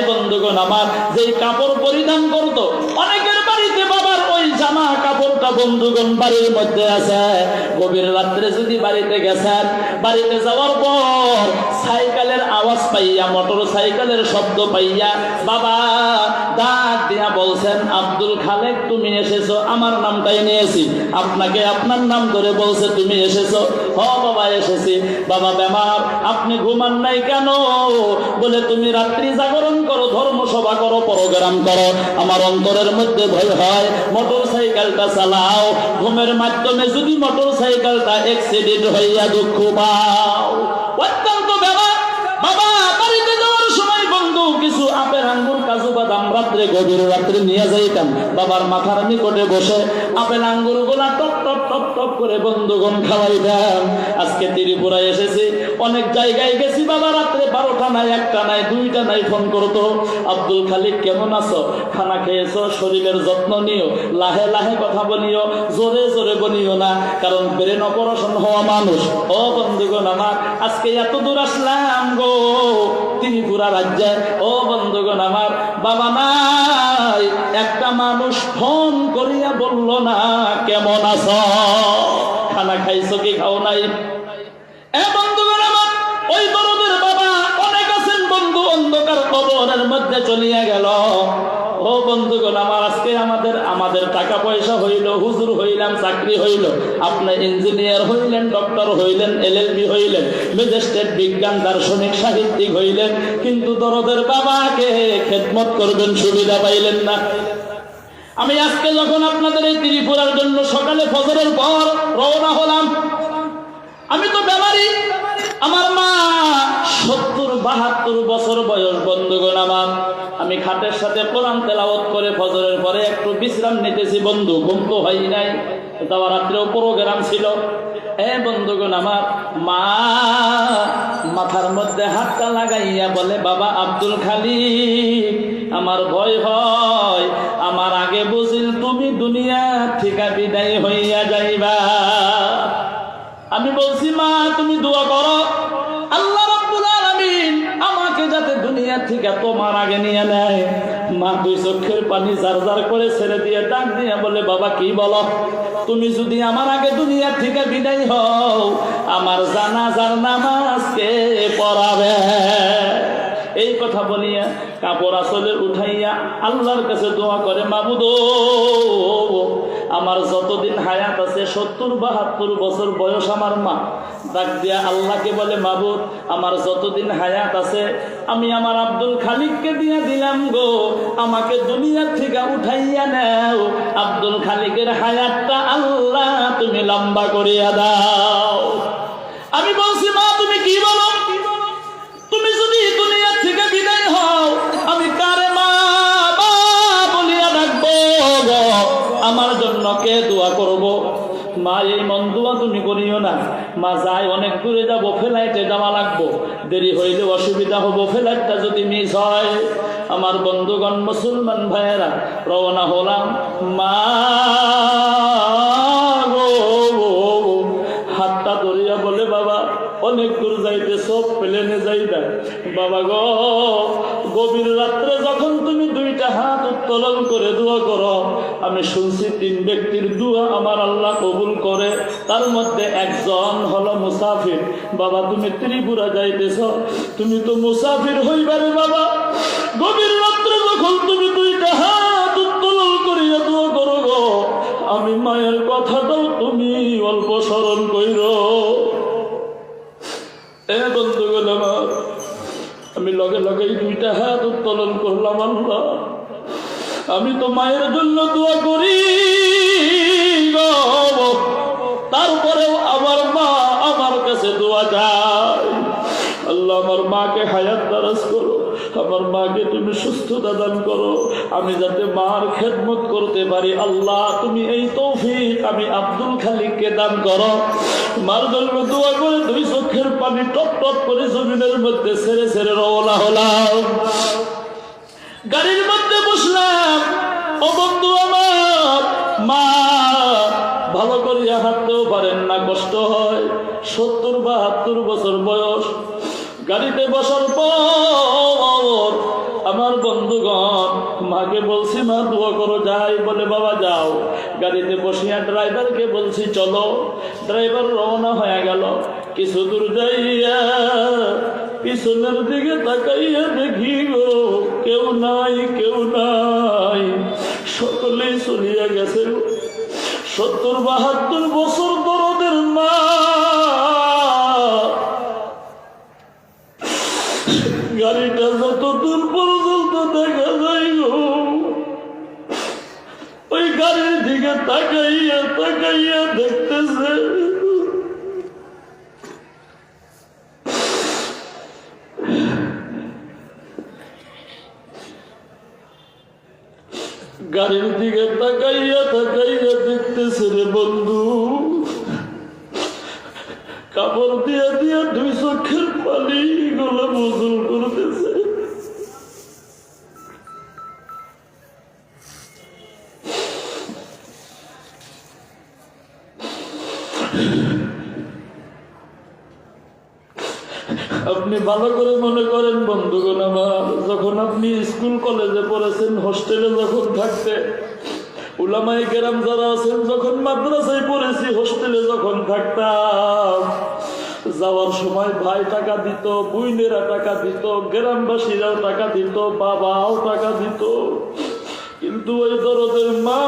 বন্ধুগণ আমার যেই কাপড় পরিধান করতো, অনেকের বাড়িতে বাবার ওই জামা কাপড়টা বন্ধুগণ বাড়ির মধ্যে আছে। গভীর রাত্রে যদি বাড়িতে গেছেন, বাড়িতে যাওয়ার পর সাইকেলের আওয়াজ পাইয়া, মোটর সাইকেলের শব্দ পাইয়া বাবা ডাক দিয়া বলছেন, আব্দুল খালেক তুমি এসেছো, আমার নামটাই নিয়েছি, আপনাকে আপনার নাম ধরে বলছে তুমি এসেছো। হ বাবা এসেছি। বাবা বেমার, আপনি ঘুমান নাই কেন? বলে তুমি রাত্রি জাগরণ করো, ধর্মসভা করো, প্রোগ্রাম করো, আমার অন্তরের মধ্যে ভয় হয়, মোটর সাইকেলটা চালাও, ঘুমের মাধ্যমে যদি মোটর সাইকেলটা অ্যাক্সিডেন্ট হইয়া দুঃখ পাও। অত্যন্ত বেমার। বাবা বাড়িতে যাওয়ার সময় বন্ধু কিছু আপেল আঙ্গুর কাজু বাদাম রাত্রে গভীর রাত্রে নিয়ে যাইতাম, বাবার মাথার নিকটে বসে আপেল আঙ্গুর গুলা টপ টপ টপ টপ করে বন্ধুগণ খাওয়াইতাম। আজকে ত্রিপুরায় এসেছি, অনেক জায়গায় গেছি, বাবা রাত্রে 12টা নাই, 1টা নাই, 2টা নাই ফোন করতো, আব্দুল খালিক কেমন আছো, খানা খেয়েছো, শরীরের যত্ন নিও, লাহে লাহে কথা বলিও, জোরে জোরে বলিও না, কারণ ব্রেন অপারেশন হওয়া মানুষ। ও বন্ধুগণ আমার, আজকে এত দূর আসলাম গো ত্রিপুরা রাজ্যে, ও বন্ধুগণ আমার, বাবা নাই, একটা মানুষ ফোন করিয়া বলল না কেমন আছো, খানা খাইছো কি খাও নাই। বন্ধুগণ আমার, ওই দরদের বাবা অনেক আছেন বন্ধু, অন্ধকার কবরের মধ্যে চলিয়া গেল। ও বন্ধুগণ আমার, আজকে আমাদের টাকা পয়সা হইল, হুজুর হইলাম, চাকরি হইল, আপনি ইঞ্জিনিয়ার হইলেন, ডক্টর হইলেন, LLB হইলেন, ম্যাজিস্ট্রেট, বিজ্ঞান, দার্শনিক, সাহিত্যিক হইলেন, কিন্তু দরদের বাবাকে খেদমত করবেন সুবিধা পাইলেন না। আমি আজকে যখন আপনাদের এই ত্রিপুরার জন্য সকালে ফজরের পর রওনা হলাম, আমি তো বেমারি, আমার মা 70-72 বছর বয়স। বন্ধুগণ আমার, আমি খাটের সাথে কোরআন তেলাওয়াত করে ফজরের পরে একটু বিশ্রাম নিতেছি বন্ধু, ঘুম তো হয় নাই, তাও রাত্রেও প্রোগ্রাম ছিল। বন্ধুগণ আমার, মা মাথার মধ্যে হাতটা লাগাইয়া বলে, বাবা আব্দুল খালিক, আমার ভয় হয়, আমার আগে বুঝিল তুমি দুনিয়া থেকে বিদায় হইয়া যাইবা। আমি বলছি, মা তুমি দোয়া করো, আল্লাহ রাব্বুল আলামিন আমাকে যাতে দুনিয়া থেকে তোমার আগে নিয়ে নেয়। মা 2 চোখের পানি জারজার করে ছেড়ে দিয়ে ডাক দিয়ে বলে, বাবা কি বলো, তুমি যদি আমার আগে দুনিয়া থেকে বিদায় হও, আমার জানাজার নামাজ কে পড়াবে? এই কথা বলিয়া কাপড় আসলে উঠাইয়া আল্লাহর কাছে দোয়া করে, মাবুদ আমার যতদিন হায়াত আছে 70-72 বছর বয়স আমার মা, ডাক দিয়া আল্লাহকে বলে, মাবুদ আমার যতদিন হায়াত আছে আমি আমার আব্দুল খালিককে দিয়ে দিলাম গো, আমাকে দুনিয়ার থেকে উঠাইয়া নাও, আব্দুল খালিকের হায়াতটা আল্লাহ তুমি লম্বা করিয়া দাও। আমি বলছি, মা তুমি কি বলো? তুমি যদি দুনিয়ার থেকে বিদায় হও আমি কারে মা বলিয়া ডাকবো? আমার জন্য কে দোয়া করব? মা এই মন দোয়া তুমি করিও না, মা যাই অনেক দূরে যাবো, ফ্লাইটে যাওয়া লাগবো, দেরি হইলে অসুবিধা হবো, ফ্লাইটটা যদি মিস হয়। আমার বন্ধুগণ মুসলমান ভাইয়েরা রওনা হলাম। মা হাতটা ধরিয়া বলে, বাবা অনেক দূর যাইতে, সব প্লেনে যাইতা। বাবা গো, গভীর রাত্রে যখন তুমি দুইটা হাত উত্তোলন করে দোয়া করো, আমি শুনছি 3 ব্যক্তির দোয়া আমার আল্লাহ কবুল করে, তার মধ্যে একজন হলো মুসাফির। বাবা তুমি ত্রিপুরা যাইতেছ, তুমি তো মুসাফির হইবারে বাবা, গভীর রাত্রে যখন তুমি দুইটা হাত উত্তোলন করিয়া দোয়া করো গো, আমি মায়ের কথাটাও তুমি অল্প স্মরণ কইরো। বন্ধুগণ আমার, আমি লগে লগে 2টা হাত উত্তোলন করলাম, আল্লাহ আমি তো মায়ের জন্য দোয়া করি গো, তারপরেও আমার মা আমার কাছে দোয়া চায়। আল্লাহ আমার মাকে হায়াত দারাজ করো, আমার মাকে তুমি সুস্থতা দান করো, আমি যাতে মার খেদমত করতে পারি। আল্লাহ তুমি এই তৌফিক আমি আব্দুল খালিককে দান করো। মার জন্য দোয়া করে 2 চোখের পানি টপ টপ করে জমিনের মধ্যে ছেড়ে ছেড়ে রওনা হলাম। গাড়ির মধ্যে বসলাম। ও বন্ধু আমার, মা ভালো করিয়া হাঁটতেও পারেন না, কষ্ট হয়, 70-72 বছর বয়স। গাড়িতে বসার পর আমার বন্ধুগণ মাকে বলছি, মা দোয়া করো, যাই বলে বাবা যাও। গাড়িতে বসিয়া ড্রাইভারকে বলছি চলো, ড্রাইভার রওনা হয়ে গেল। কিছু দূর যাইয়া পিছনের দিকে তাকাইয়া দেখি গো কেউ নাই, কেউ নাই, সকলেই চলিয়া গেছে। 70-72 বছর দরদের মা, গাড়িটা যত দূর পর্যন্ত দেখা যায় গো, ওই গাড়ির দিকে তাকাইয়া তাকাইয়া দেখতেছে গাড়ির দিকে তাকাইয়া তাকাইয়া দেখতেছে রে বন্ধু, কাপড় দিয়া দিয়া 2 চোখের পানি গলা মুজুল করতেছে। আপনি ভালো করে মনে করেন বন্ধুগণ আমার, যখন আপনি স্কুল কলেজে পড়েছেন, হোস্টেলে যখন থাকতে, উলামায়ে কেরাম যারা আছেন যখন মাদ্রাসায় পড়েছি, হোস্টেলে যখন থাকতাম, যাওয়ার সময় ভাই টাকা দিত, বোনেরা টাকা দিত, গ্রামবাসীরাও টাকা দিত, বাবাও টাকা দিত, কিন্তু ওই দরদের মা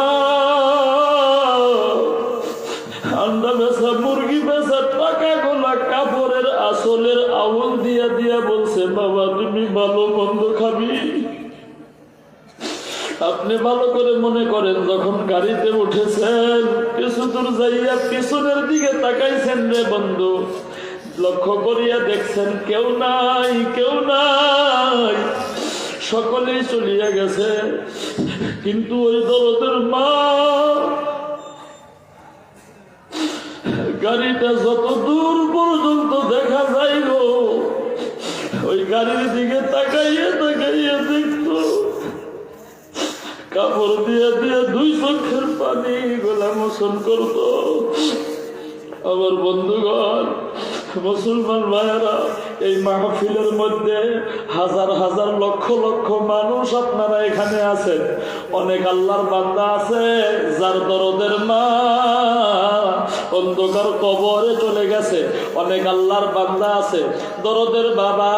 আন্ডা বেচা, মুরগি বেচা টাকা গোলা কাপড়ের আসলের আউল দিয়া দিয়া বলছে, বাবা তুমি ভালো মন্দ খাবি। আপনি ভালো করে মনে করেন, যখন গাড়িতে উঠেছেন, কিছু দূর যাইয়া পিছনের দিকে তাকাইছেন রে বন্ধু, লক্ষ্য করিয়া দেখছেন কেউ নাই, কেউ নাই, সকলেই চলিয়া গেছে। কিন্তু ওই দরদের মা গাড়িটা যত দূর পর্যন্ত দেখা যায় গো, ওই গাড়ির দিকে তাকাইয়া তাকাইয়া দেখতো, কাপড় দিয়ে দিয়ে 2 চোখের পানি গোলা মোচন করত। আমার বন্ধুগণ মুসলমান ভাইয়েরা, এই মাহফিলের মধ্যে হাজার হাজার লক্ষ লক্ষ মানুষ আপনারা এখানে আছেন। অনেক আল্লাহর বান্দা আছে যার দরদের মা অন্ধকার কবরে চলে গেছে। অনেক আল্লাহর বান্দা আছে দরদের বাবা,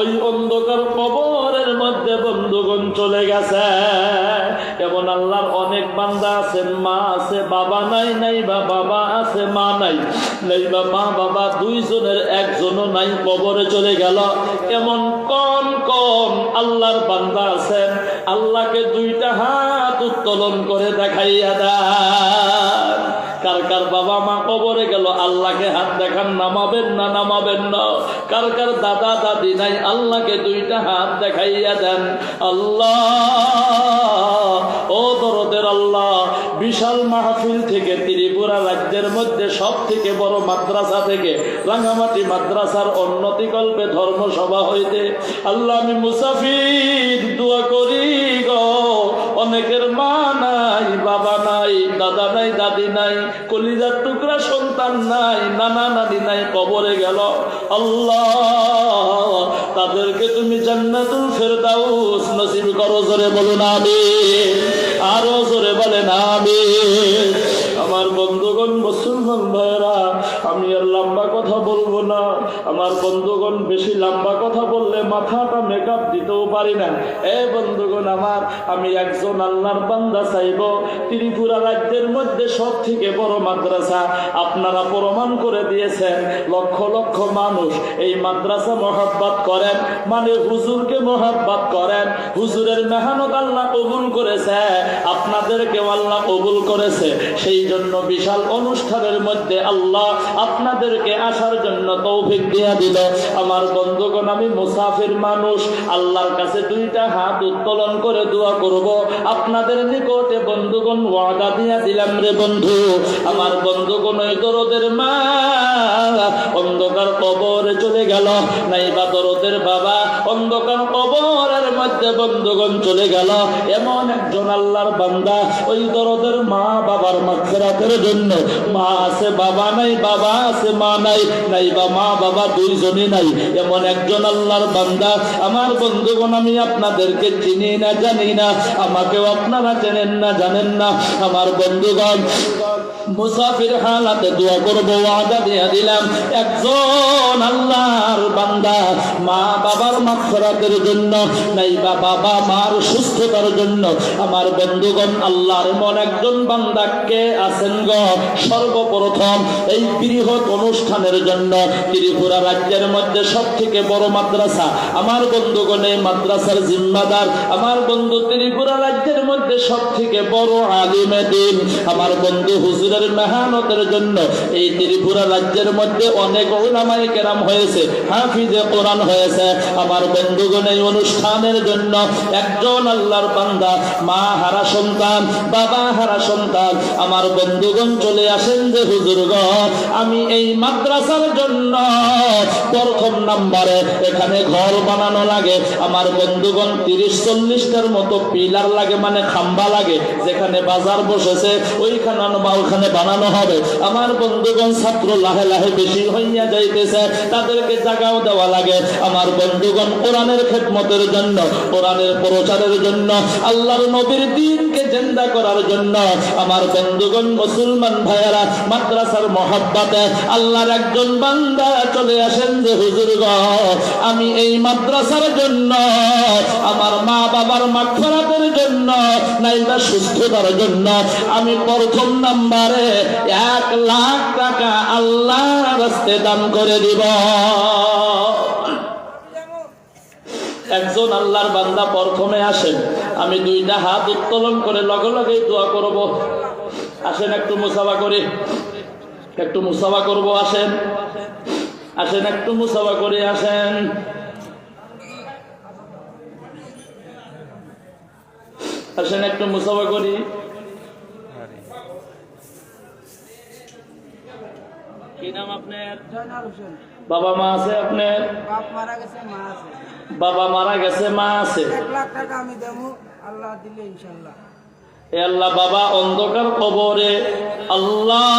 ওই অন্ধকার কবরের মধ্যে বন্ধুগণ চলে গেছে। এমন আল্লাহর অনেক বান্দা আছেন, মা আছে বাবা নাই, নাই বা বাবা আছে মা নাই, নাই বা মা বাবা দুইজনের একজনও নাই, কবরে চলে গেল। এমন কম কম আল্লাহর বান্দা আছেন, আল্লাহকে দুইটা হাত উত্তোলন করে দেখাইয়া দেন। কার কার বাবা মা কবরে গেল, আল্লাহকে হাত দেখান, নামাবেন না, নামাবেন না। কার কার দাদা দাদি নাই, আল্লাহকে দুইটা হাত দেখাইয়া দেন। আল্লাহ, ও দরদের আল্লাহ, বিশাল মাহফিল থেকে ত্রিপুরা রাজ্যের মধ্যে সব থেকে বড় মাদ্রাসা থেকে রাঙ্গামাটি মাদ্রাসার উন্নতিকল্পে ধর্মসভা হইতে আল্লাহ আমি মুসাফির দোয়া করি গো। অনেকের মা নাই, বাবা নাই, দাদা নাই, দাদি নাই, কলিজার টুকরা সন্তান নাই, নানা নানি নাই, কবরে গেল। আল্লাহ, তাদেরকে তুমি জান্নাতুল ফেরদাউস নসিব করো। জোরে বলুন আমিন, আরো জোরে বলেন আমিন। আমার বন্ধুগণ, মুসলমান ভাইরা, আমি আর লম্বা কথা বলবো না। আমার বন্ধুগণ, বেশি লম্বা কথা বললে মাথাটা মেকআপ দিতেও পারি না। এ বন্ধুগণ আমার, আমি একজন আল্লাহর বান্দা চাইব ত্রিপুরা রাজ্যের মধ্যে সব থেকে বড় মাদ্রাসা। আপনারা প্রমাণ করে দিয়েছেন, লক্ষ লক্ষ মানুষ এই মাদ্রাসা মহব্বত করেন, মানে হুজুরকে মহব্বত করেন। হুজুরের মেহনত আল্লাহ কবুল করেছে, আপনাদেরকেও আল্লাহ কবুল করেছে। সেই জন্য বিশাল অনুষ্ঠানের মধ্যে আল্লাহ আপনাদেরকে আসার জন্য তৌফিক দিয়া দিল। আমার বন্ধুগণ, আমি মুসাফির মানুষ, আল্লাহর কাছে দুইটা হাত উত্তোলন করে দোয়া করব। আপনাদের নিকটে বন্ধুগণ ওয়াদা দিয়া দিলাম রে বন্ধু। আমার বন্ধুগণ, ওই দরদের মা অন্ধকার কবরে চলে গেল, নাইবা দরদের বাবা অন্ধকার কবরের মধ্যে বন্ধুগণ চলে গেল। এমন একজন আল্লাহর বান্দা, ওই দরদের মা বাবার মাগফিরাতের জন্য, মা আছে বাবা নাই, বাবা আছে মা নাই, নাইবা মা বাবা দুইজনই নাই, এমন একজন আল্লাহর বান্দা। আমার বন্ধুগণ, আমি আপনাদেরকে চিনি না, জানি না, আমাকেও আপনারা চেনেন না, জানেন না। আমার বন্ধুগণ, মুসাফির হালাতে দোয়া করবো, ওয়াদা দিয়ে দিলাম। একজন আল্লাহর বান্দা মা বাবার মাগফিরাতের জন্য, নাইবা বাবা মার সুস্থতার জন্য, আমার বন্ধুগণ আল্লাহর এমন একজন বান্দা কে আছেন গো? সর্বপ্রথম এই বৃহৎ অনুষ্ঠানের জন্য ত্রিপুরা রাজ্যের মধ্যে সব থেকে বড় মাদ্রাসা, আমার বন্ধুগণ এই মাদ্রাসার জিম্মাদার আমার বন্ধু, ত্রিপুরা রাজ্যের মধ্যে সব থেকে বড় আলিমে দ্বীন আমার বন্ধু। হুজুরের মেহনতের জন্য এই ত্রিপুরা রাজ্যের মধ্যে অনেক উলামায়ে কেরাম হয়েছে, হাফিজে কোরআন হয়েছে। আমার বন্ধুগণ, এই অনুষ্ঠানের জন্য একজন আল্লাহর বান্দা মা হারা সন্তান, বাবা হারা সন্তান, আমার বন্ধুগণ চলে আসেন যে হুজুর গো, আমি এই মাদ্রাসার জন্য প্রথম নাম্বারে এখানে ঘর বানানো লাগে। আমার বন্ধুগণ 30-40টার মতো পিলার লাগে, মানে খাম্বা লাগে, যেখানে বাজার বসেছে ওইখানে বা ওখানে বানানো হবে। আমার বন্ধুগণ ছাত্র লাহে লাহে বেশি হইয়া যাইতেছে, তাদেরকে জায়গাও দেওয়া লাগে। আমার বন্ধুগণ কোরআনের খেদমতের জন্য, কোরআনের প্রচারের জন্য, আল্লাহর নবীর দ্বীনকে জিন্দা করার জন্য আমার বন্ধুগণ মুসলমান ভাইয়েরা মাদ্রাসার মহব্বতে আল্লাহর একজন বান্দা চলে আসেন যে হুজুর গো, আমি এই মাদ্রাসার জন্য, আমার মা বাবার মাগফিরাতের জন্য, নাইবা সুস্থতার জন্য আমি প্রথম নাম্বারে 1 লাখ টাকা আল্লাহর রাস্তায় দান করে দিব। একজন আল্লাহর বান্দা প্রথমে আসেন, আমি দুইটা হাত উত্তোলন করে লগে লগেই দোয়া করব। আসেন একটু মুসাফা করি, একটু মুসাফা করব। আসেন, আসেন একটু মুসাফা করে আসেন। আসেন একটু মুসাফা করি। কি নাম আপনার? বাবা মা আছে আপনার? বাবা মারা গেছে, মা আছে। 1 লাখ টাকা আমি দেবো, আল্লাহ দিলে ইনশাআল্লাহ। এ আল্লাহ, বাবা অন্ধকার কবরে, আল্লাহ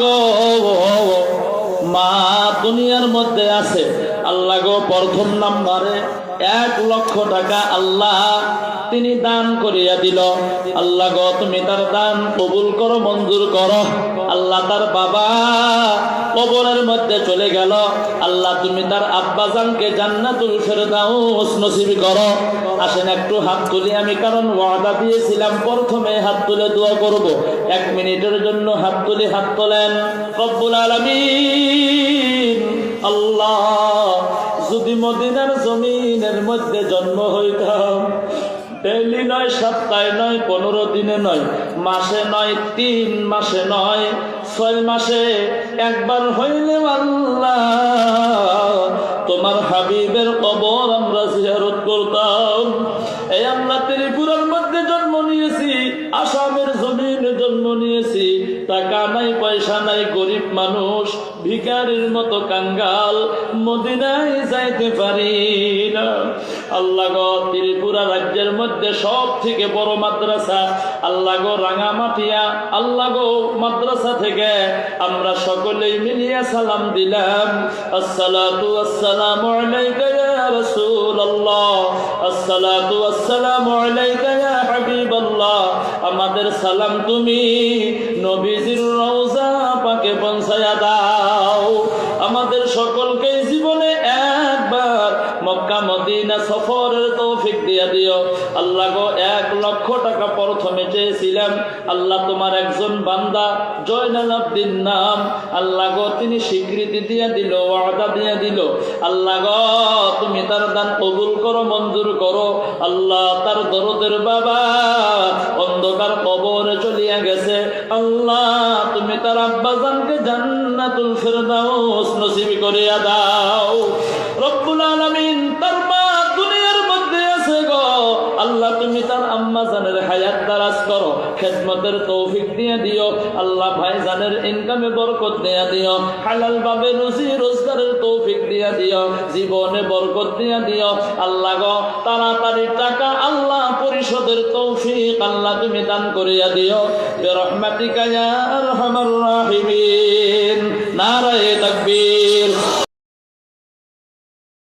গো, মা দুনিয়ার মধ্যে আছে, আল্লাহ গো প্রথম নাম্বারে 1 লক্ষ টাকা আল্লাহ তিনি দান করিয়া দিল। আল্লাহ গো তুমি তার দান কবুল করো, মঞ্জুর করো। আল্লাহ তার বাবা কবরের মধ্যে চলে গেল, আল্লাহ তুমি তার আব্বাজানকে জান্নাতুল ফেরদাউস নসিব করো। আসেন একটু হাত তুলি আমি, কারণ ওয়াদা দিয়েছিলাম প্রথমে হাত তুলে দোয়া করব। 1 মিনিটের জন্য হাত তুলি, হাত তোলেন। রব্বুল আলামিন আল্লাহ, যদি মদিনার জমিনের মধ্যে জন্ম হইতাম, ডেইলি নয়, সপ্তাহে নয়, 15 দিনে নয়, মাসে নয়, 3 মাসে নয়, 6 মাসে একবার হইলে আল্লাহ তোমার হাবিবের কবর আমরা জিয়ারত করতাম। এই আমরা ত্রিপুরার মধ্যে জন্ম নিয়েছি, আসামের জমিনে জন্ম নিয়েছি, টাকা নাই, পয়সা নাই, গরিব মানুষ, ভিখারির মতো কাঙ্গাল, মদিনায় যাইতে পারি না। আল্লাহ গো ত্রিপুরা রাজ্যের মধ্যে সব থেকে বড় মাদ্রাসা আল্লাহ গো রাঙামাটিয়া, আল্লাহ গো মাদ্রাসা থেকে আমরা সকলেই মিলিয়ে সালাম দিলাম, আসসালাতু আসসালামু আলাইকা ইয়া রাসূলুল্লাহ, আসসালাতু আসসালামু আলাইকা ইয়া হাবিবাল্লাহ। আমাদের সালাম তুমি নবীজির রওজা পাকে পৌঁছায়া দাও। আমাদের সকলকে জীবনে একবার মক্কা মদিনা সফরের তৌফিক দিয়া দিও। আল্লাহ গো 1 লক্ষ টাকা প্রথমে চেয়েছিলাম, আল্লাহ তোমার একজন বান্দা জয়নাল আব্দিন নাম, আল্লাহ গো তিনি স্বীকৃতি দিয়া দিল, ওয়াদা দিয়া দিল। আল্লাহ গো তুমি তার দান কবুল করো, মঞ্জুর করো। আল্লাহ তার দরদের বাবা অন্ধকার কবরে চলিয়া গেছে, আল্লাহ তুমি তার আব্বাজানকে জান্নাতুল ফেরদাউস নসিব করিয়া দাও। রব্বুল আলামিন তার মা দুনিয়ার মধ্যে আছে গো, আল্লাহ তুমি তার আম্মা জানের হায়াত দারাজ করো, খেদমতের তৌফিক দিয়ে দিও। আল্লাহ ভাইজানের ইনকামে বরকত দিয়া দিও, হালাল ভাবে রুজি রোজগারের তৌফিক দিয়া দিও, জীবনে বরকত দিয়া দিও। আল্লাহ গো তাড়াতাড়ি টাকা আল্লাহ পরিশোধের তৌফিক আল্লাহ তুমি দান করিয়া দিও, বিরহমাতিকা ইয়া আরহামার রাহিমিন। নারায়ে তাকবীর।